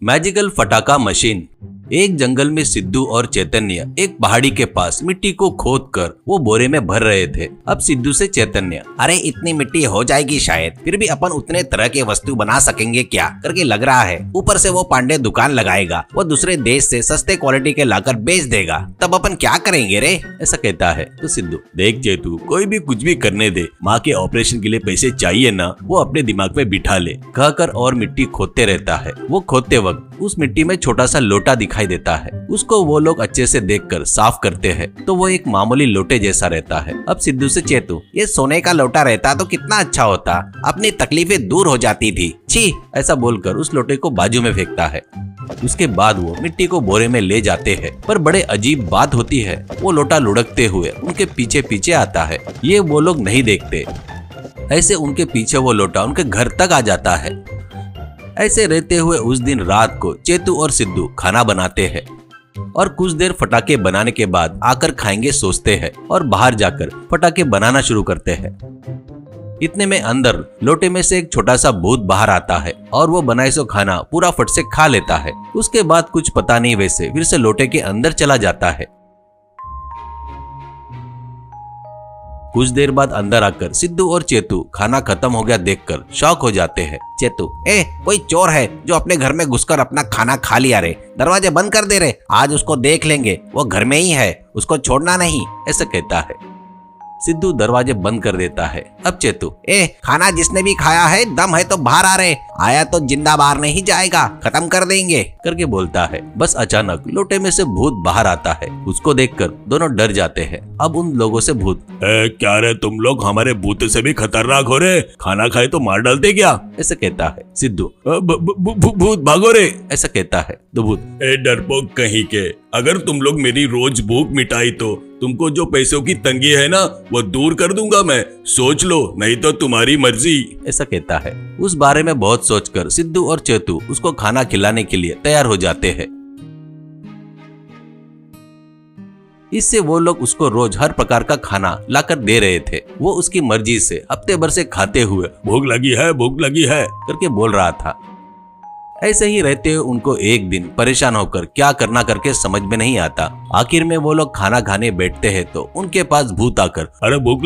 Magical फटाका machine. एक जंगल में सिद्धू और चैतन्य एक पहाड़ी के पास मिट्टी को खोद कर वो बोरे में भर रहे थे। अब सिद्धू से चैतन्य, अरे इतनी मिट्टी हो जाएगी शायद, फिर भी अपन उतने तरह के वस्तु बना सकेंगे क्या करके लग रहा है। ऊपर से वो पांडे दुकान लगाएगा, वो दूसरे देश से सस्ते क्वालिटी के लाकर बेच देगा, तब अपन क्या करेंगे रे। ऐसा कहता है तो सिद्धू, देख चेतू, कोई भी कुछ भी करने दे, माँ के ऑपरेशन के लिए पैसे चाहिए ना, वो अपने दिमाग में बिठा ले, कहकर और मिट्टी खोदते रहता है। वो खोदते वक्त उस मिट्टी में छोटा सा लोटा दिखाई देता है। उसको वो लोग अच्छे से देखकर साफ करते हैं तो वो एक मामूली लोटे जैसा रहता है। अब सिद्धू से चेतू, ये सोने का लोटा रहता तो कितना अच्छा होता, अपनी तकलीफें दूर हो जाती थी, छी। ऐसा बोलकर उस लोटे को बाजू में फेंकता है। उसके बाद वो मिट्टी को बोरे में ले जाते हैं, पर बड़े अजीब बात होती है, वो लोटा लुढ़कते हुए उनके पीछे पीछे आता है। ये वो लोग नहीं देखते। ऐसे उनके पीछे वो लोटा उनके घर तक आ जाता है। ऐसे रहते हुए उस दिन रात को चेतू और सिद्धू खाना बनाते हैं और कुछ देर फटाके बनाने के बाद आकर खाएंगे सोचते हैं और बाहर जाकर फटाके बनाना शुरू करते हैं। इतने में अंदर लोटे में से एक छोटा सा भूत बाहर आता है और वो बनाए सो खाना पूरा फट से खा लेता है। उसके बाद कुछ पता नहीं वैसे फिर से लोटे के अंदर चला जाता है। कुछ देर बाद अंदर आकर सिद्धू और चेतू खाना खत्म हो गया देखकर शॉक हो जाते हैं। चेतू, कोई चोर है जो अपने घर में घुसकर अपना खाना खा लिया रे, दरवाजे बंद कर दे रे, आज उसको देख लेंगे, वो घर में ही है, उसको छोड़ना नहीं। ऐसा कहता है। सिद्धू दरवाजे बंद कर देता है। अब चेतू, खाना जिसने भी खाया है दम है तो बाहर आ रहे, आया तो जिंदा बाहर नहीं जाएगा, खत्म कर देंगे करके बोलता है। बस अचानक लोटे में से भूत बाहर आता है। उसको देखकर दोनों डर जाते हैं। अब उन लोगों से भूत, क्या रे तुम लोग हमारे भूत से भी खतरनाक हो रे, खाना खाए तो मार डालते क्या। ऐसा कहता है। सिद्धू, भूत भागो रे। ऐसा कहता है तो भूत, डरपोक कहीं के, अगर तुम लोग मेरी रोज भूख मिटाई तो तुमको जो पैसों की तंगी है ना वो दूर कर दूंगा मैं, सोच लो, नहीं तो तुम्हारी मर्जी। ऐसा कहता है। उस बारे में बहुत सोचकर सिद्धू और चेतू उसको खाना खिलाने के लिए तैयार हो जाते हैं। इससे वो लोग उसको रोज हर प्रकार का खाना लाकर दे रहे थे। वो उसकी मर्जी से हफ्ते भर से खाते हुए भूख लगी है करके बोल रहा था। ऐसे ही रहते हुए उनको एक दिन परेशान होकर क्या करना करके समझ में नहीं आता। आखिर में वो लोग खाना खाने बैठते हैं तो उनके पास भूत आकर, अरे भूख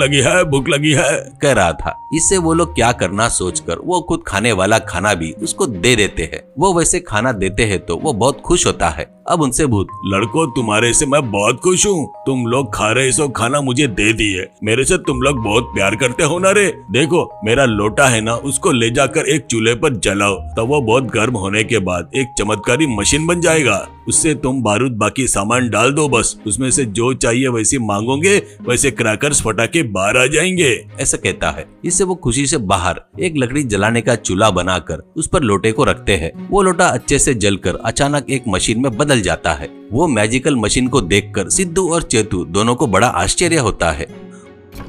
लगी है कह रहा था। इससे वो लोग क्या करना सोचकर वो खुद खाने वाला खाना भी उसको दे देते हैं। वो वैसे खाना देते हैं तो वो बहुत खुश होता है। अब उनसे भूत, लड़कों तुम्हारे से मैं बहुत खुश हूँ, तुम लोग खा रहे सो खाना मुझे दे दिए, मेरे से तुम लोग बहुत प्यार करते हो ना रे। देखो मेरा लोटा है ना, उसको ले जाकर एक चूल्हे पर जलाओ, तब वो बहुत गर्म होने के बाद एक चमत्कारी मशीन बन जाएगा। उससे तुम बारूद बाकी सामान डाल दो, बस उसमें से जो चाहिए वैसे मांगोगे वैसे क्रैकर्स फटाके बाहर आ जाएंगे। ऐसा कहता है। इससे वो खुशी से बाहर एक लकड़ी जलाने का चूल्हा बनाकर उस पर लोटे को रखते हैं। वो लोटा अच्छे से जलकर अचानक एक मशीन में बदल जाता है। वो मैजिकल मशीन को देखकर सिद्धू और चेतू दोनों को बड़ा आश्चर्य होता है।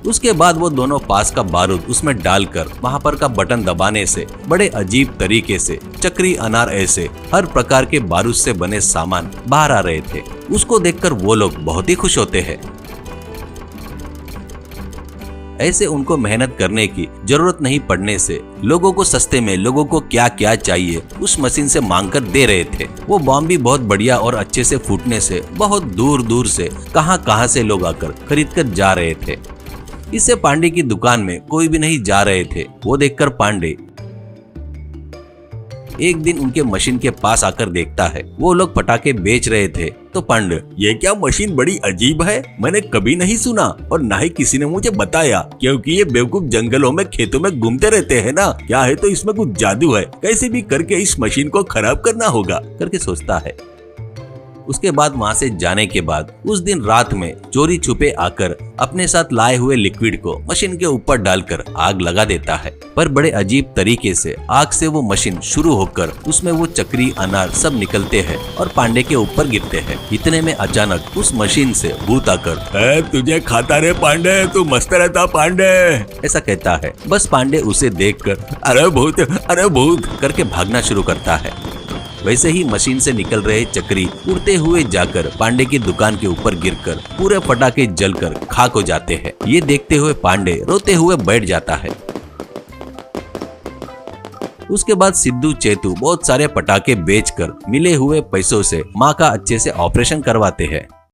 उसके बाद वो दोनों पास का बारूद उसमें डालकर वहाँ पर का बटन दबाने से बड़े अजीब तरीके से चक्री, अनार, ऐसे हर प्रकार के बारूद से बने सामान बाहर आ रहे थे। उसको देखकर वो लोग बहुत ही खुश होते हैं। ऐसे उनको मेहनत करने की जरूरत नहीं पड़ने से लोगों को सस्ते में लोगों को क्या क्या चाहिए उस मशीन से मांग कर दे रहे थे। वो बॉम्ब भी बहुत बढ़िया और अच्छे से फूटने से बहुत दूर दूर से कहां से लोग आकर खरीद कर जा रहे थे। इससे पांडे की दुकान में कोई भी नहीं जा रहे थे। वो देखकर पांडे एक दिन उनके मशीन के पास आकर देखता है वो लोग पटाखे बेच रहे थे। तो पांडे, ये क्या मशीन बड़ी अजीब है, मैंने कभी नहीं सुना और ना ही किसी ने मुझे बताया, क्योंकि ये बेवकूफ जंगलों में खेतों में घूमते रहते हैं ना। क्या है तो इसमें कुछ जादू है, कैसे भी करके इस मशीन को खराब करना होगा करके सोचता है। उसके बाद वहाँ से जाने के बाद उस दिन रात में चोरी छुपे आकर अपने साथ लाए हुए लिक्विड को मशीन के ऊपर डालकर आग लगा देता है। पर बड़े अजीब तरीके से आग से वो मशीन शुरू होकर उसमें वो चक्री, अनार सब निकलते हैं और पांडे के ऊपर गिरते हैं। इतने में अचानक उस मशीन से भूत आकर, तुझे खाता रे पांडे, तू मस्त रहता पांडे, ऐसा कहता है। बस पांडे उसे देखकर अरे भूत करके भागना शुरू करता है। वैसे ही मशीन से निकल रहे चक्री उड़ते हुए जाकर पांडे की दुकान के ऊपर गिरकर पूरे पटाखे जलकर खाक हो जाते हैं। ये देखते हुए पांडे रोते हुए बैठ जाता है। उसके बाद सिद्धू चेतू बहुत सारे पटाखे बेचकर मिले हुए पैसों से माँ का अच्छे से ऑपरेशन करवाते हैं।